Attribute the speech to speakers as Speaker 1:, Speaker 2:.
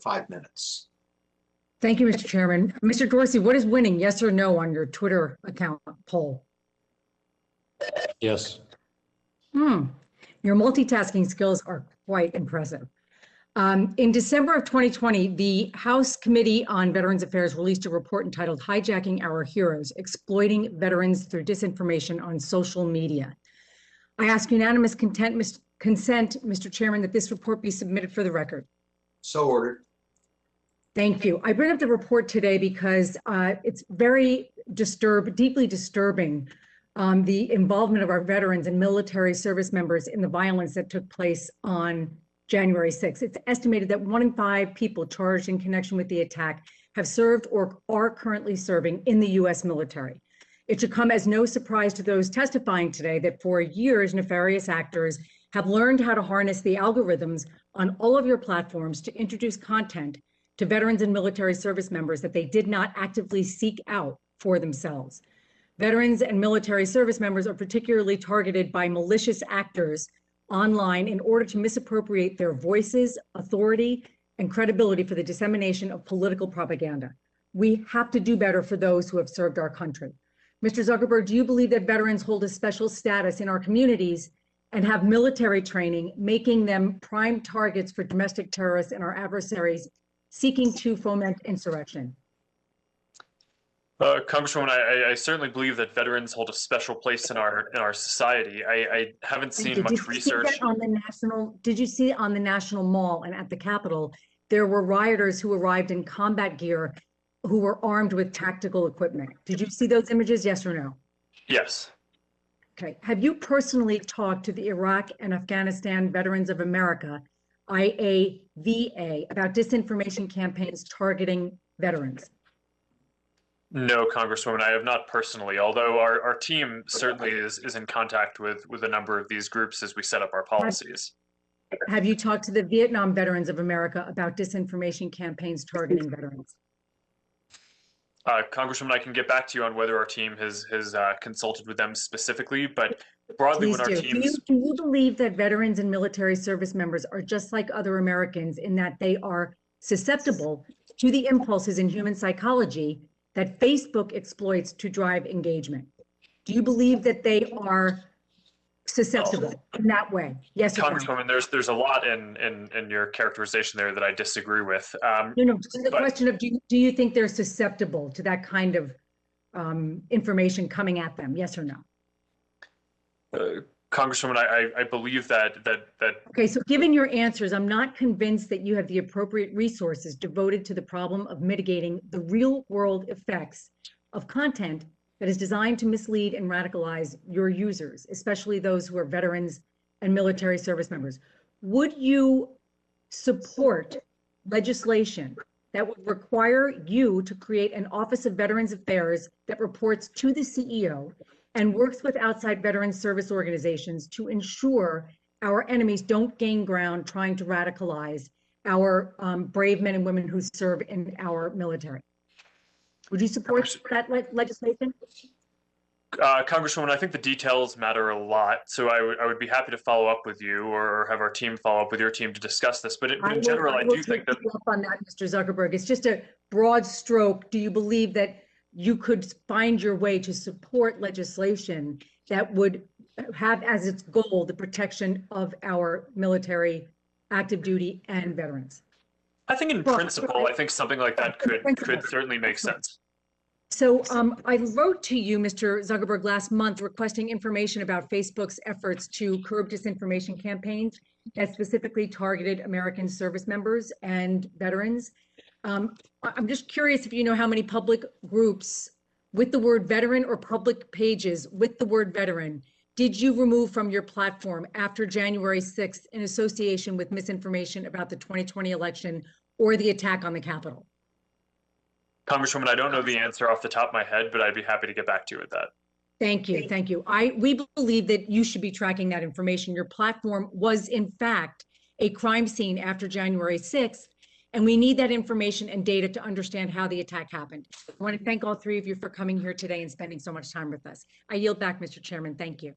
Speaker 1: 5 minutes.
Speaker 2: Thank you, Mr. Chairman. Mr. Dorsey, what is winning, yes or no, on your Twitter account poll?
Speaker 1: Yes.
Speaker 2: Your multitasking skills are quite impressive. In December of 2020, the House Committee on Veterans Affairs released a report entitled Hijacking Our Heroes, Exploiting Veterans Through Disinformation on Social Media. I ask unanimous consent, Mr. Chairman, that this report be submitted for the record.
Speaker 1: So ordered.
Speaker 2: Thank you. I bring up the report today because it's very deeply disturbing, the involvement of our veterans and military service members in the violence that took place on January 6th. It's estimated that 1 in 5 people charged in connection with the attack have served or are currently serving in the U.S. military. It should come as no surprise to those testifying today that for years, nefarious actors have learned how to harness the algorithms on all of your platforms to introduce content to veterans and military service members that they did not actively seek out for themselves. Veterans and military service members are particularly targeted by malicious actors online in order to misappropriate their voices, authority, and credibility for the dissemination of political propaganda. We have to do better for those who have served our country. Mr. Zuckerberg, do you believe that veterans hold a special status in our communities and have military training, making them prime targets for domestic terrorists and our adversaries seeking to foment insurrection?
Speaker 3: Congresswoman, I certainly believe that veterans hold a special place in our society. I haven't seen much research.
Speaker 2: Did you see on the National Mall and at the Capitol, there were rioters who arrived in combat gear who were armed with tactical equipment? Did you see those images, yes or no?
Speaker 3: Yes.
Speaker 2: Okay. Have you personally talked to the Iraq and Afghanistan Veterans of America, IAVA, about disinformation campaigns targeting veterans?
Speaker 3: No, Congresswoman, I have not personally, although our team certainly is in contact with a number of these groups as we set up our policies.
Speaker 2: Have you talked to the Vietnam Veterans of America about disinformation campaigns targeting veterans?
Speaker 3: Congresswoman, I can get back to you on whether our team has consulted with them specifically, but broadly when our teams—
Speaker 2: Do you believe that veterans and military service members are just like other Americans in that they are susceptible to the impulses in human psychology that Facebook exploits to drive engagement? Do you believe that they are susceptible in that way? Yes,
Speaker 3: Congresswoman, there's a lot in your characterization there that I disagree with.
Speaker 2: No, just the question of do you think they're susceptible to that kind of information coming at them? Yes or no?
Speaker 3: Congresswoman, I believe that.
Speaker 2: Okay, so given your answers, I'm not convinced that you have the appropriate resources devoted to the problem of mitigating the real world effects of content that is designed to mislead and radicalize your users, especially those who are veterans and military service members. Would you support legislation that would require you to create an Office of Veterans Affairs that reports to the CEO and works with outside veteran service organizations to ensure our enemies don't gain ground trying to radicalize our brave men and women who serve in our military? Would you support that legislation?
Speaker 3: Congresswoman, I think the details matter a lot, so I would be happy to follow up with you or have our team follow up with your team to discuss this. But in general, I do think that—
Speaker 2: on that, Mr. Zuckerberg, it's just a broad stroke. Do you believe that you could find your way to support legislation that would have as its goal the protection of our military, active duty, and veterans?
Speaker 3: I think in principle, I think something like that could certainly make sense.
Speaker 2: So I wrote to you, Mr. Zuckerberg, last month requesting information about Facebook's efforts to curb disinformation campaigns that specifically targeted American service members and veterans. I'm just curious if you know how many public groups with the word veteran or public pages with the word veteran did you remove from your platform after January 6th in association with misinformation about the 2020 election or the attack on the Capitol?
Speaker 3: Congresswoman, I don't know the answer off the top of my head, but I'd be happy to get back to you with that.
Speaker 2: Thank you. Thank you. We believe that you should be tracking that information. Your platform was, in fact, a crime scene after January 6th, and we need that information and data to understand how the attack happened. I want to thank all three of you for coming here today and spending so much time with us. I yield back, Mr. Chairman. Thank you.